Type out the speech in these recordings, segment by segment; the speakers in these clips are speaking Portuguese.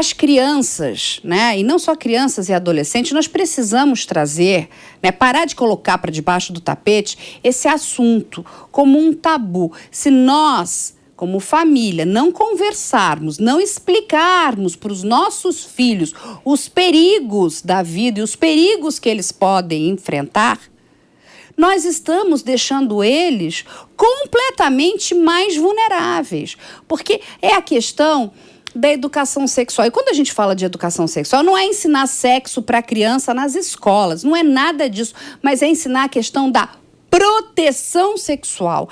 as crianças, né, e não só crianças e adolescentes, nós precisamos trazer, né, parar de colocar para debaixo do tapete esse assunto como um tabu. Se nós, como família, não conversarmos, não explicarmos para os nossos filhos os perigos da vida e os perigos que eles podem enfrentar, nós estamos deixando eles completamente mais vulneráveis. Porque é a questão da educação sexual. E quando a gente fala de educação sexual, não é ensinar sexo para a criança nas escolas, não é nada disso, mas é ensinar a questão da proteção sexual.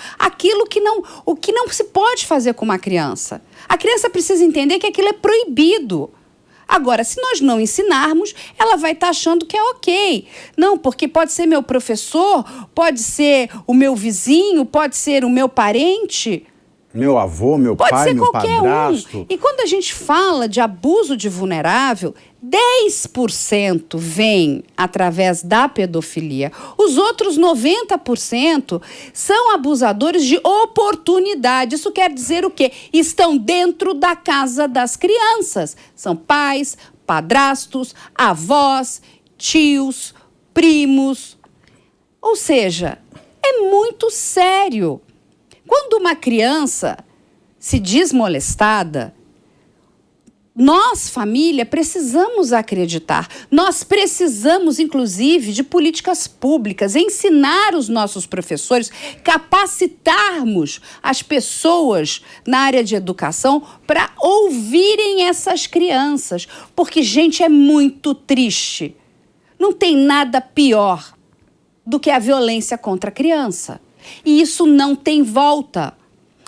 O que não se pode fazer com uma criança. A criança precisa entender que aquilo é proibido. Agora, se nós não ensinarmos, ela vai estar achando que é ok. Não, porque pode ser meu professor, pode ser o meu vizinho, pode ser o meu parente. Meu avô, meu pai, meu padrasto. E quando a gente fala de abuso de vulnerável, 10% vem através da pedofilia. Os outros 90% são abusadores de oportunidade. Isso quer dizer o quê? Estão dentro da casa das crianças. São pais, padrastos, avós, tios, primos. Ou seja, é muito sério. Quando uma criança se diz molestada, nós, família, precisamos acreditar. Nós precisamos, inclusive, de políticas públicas, ensinar os nossos professores, capacitarmos as pessoas na área de educação para ouvirem essas crianças. Porque, gente, é muito triste. Não tem nada pior do que a violência contra a criança. E isso não tem volta.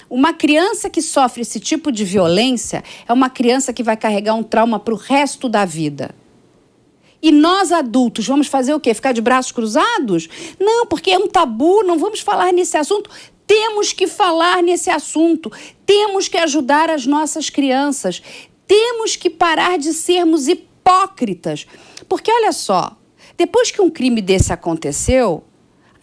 Uma criança que sofre esse tipo de violência é uma criança que vai carregar um trauma para o resto da vida. E nós, adultos, vamos fazer o quê? Ficar de braços cruzados? Não, porque é um tabu, não vamos falar nesse assunto. Temos que falar nesse assunto. Temos que ajudar as nossas crianças. Temos que parar de sermos hipócritas. Porque, olha só, depois que um crime desse aconteceu,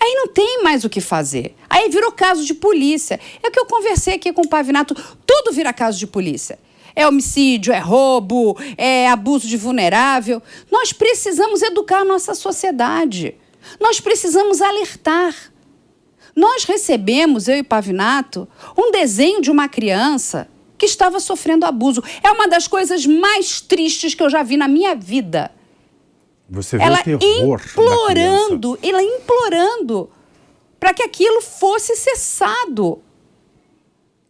aí não tem mais o que fazer. Aí virou caso de polícia. É o que eu conversei aqui com o Pavinato. Tudo vira caso de polícia. É homicídio, é roubo, é abuso de vulnerável. Nós precisamos educar a nossa sociedade. Nós precisamos alertar. Nós recebemos, eu e o Pavinato, um desenho de uma criança que estava sofrendo abuso. É uma das coisas mais tristes que eu já vi na minha vida. Você vê o terror ela implorando para que aquilo fosse cessado.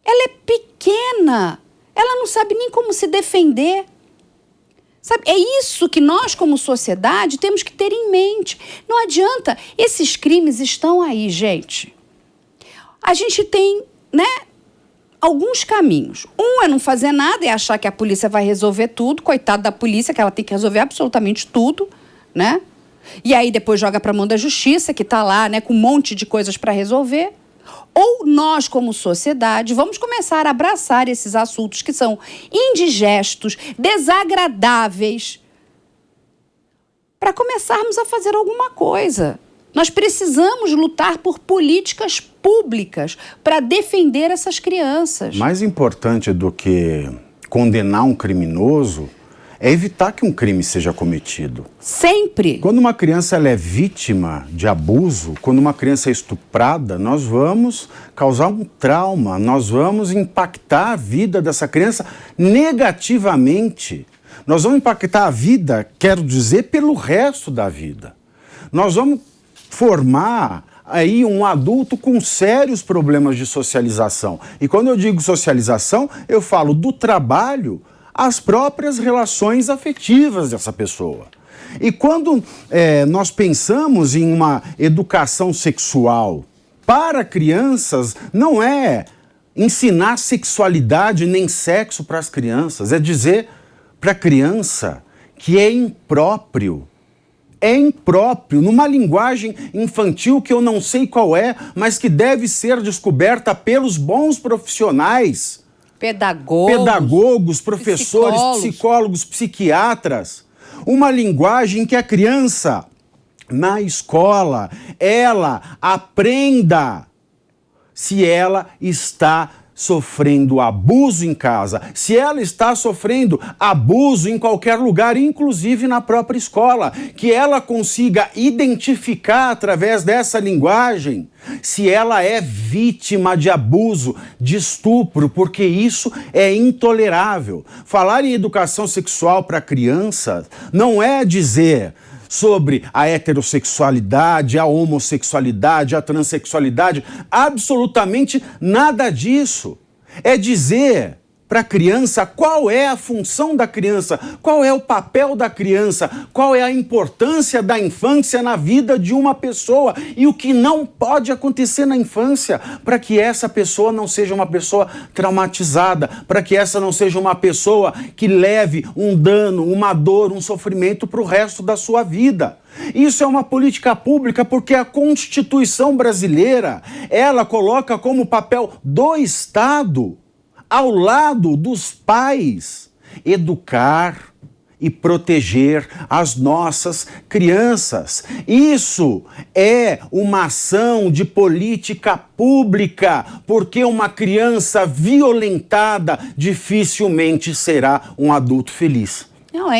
Ela é pequena, ela não sabe nem como se defender. Sabe? É isso que nós, como sociedade, temos que ter em mente. Não adianta, esses crimes estão aí, gente. A gente tem, né, alguns caminhos. Um é não fazer nada, é achar que a polícia vai resolver tudo. Coitado da polícia, que ela tem que resolver absolutamente tudo. Né? E aí depois joga para a mão da justiça, que está lá, né, com um monte de coisas para resolver. Ou nós, como sociedade, vamos começar a abraçar esses assuntos que são indigestos, desagradáveis, para começarmos a fazer alguma coisa. Nós precisamos lutar por políticas públicas para defender essas crianças. Mais importante do que condenar um criminoso é evitar que um crime seja cometido. Sempre. Quando uma criança ela é vítima de abuso, quando uma criança é estuprada, nós vamos causar um trauma, nós vamos impactar a vida dessa criança negativamente. Nós vamos impactar a vida, quero dizer, pelo resto da vida. Nós vamos formar aí um adulto com sérios problemas de socialização. E quando eu digo socialização, eu falo do trabalho as próprias relações afetivas dessa pessoa. E quando nós pensamos em uma educação sexual para crianças, não é ensinar sexualidade nem sexo para as crianças, é dizer para a criança que é impróprio, numa linguagem infantil que eu não sei qual é, mas que deve ser descoberta pelos bons profissionais. Pedagogos, professores, psicólogos, psiquiatras. Uma linguagem que a criança, na escola, ela aprenda se ela está sofrendo abuso em casa, se ela está sofrendo abuso em qualquer lugar, inclusive na própria escola, que ela consiga identificar através dessa linguagem se ela é vítima de abuso, de estupro, porque isso é intolerável. Falar em educação sexual para crianças não é dizer sobre a heterossexualidade, a homossexualidade, a transexualidade, absolutamente nada disso. É dizer para a criança qual é a função da criança, qual é o papel da criança, qual é a importância da infância na vida de uma pessoa e o que não pode acontecer na infância para que essa pessoa não seja uma pessoa traumatizada, para que essa não seja uma pessoa que leve um dano, uma dor, um sofrimento para o resto da sua vida. Isso é uma política pública porque a Constituição brasileira, ela coloca como papel do Estado, ao lado dos pais, educar e proteger as nossas crianças. Isso é uma ação de política pública, porque uma criança violentada dificilmente será um adulto feliz. Não, é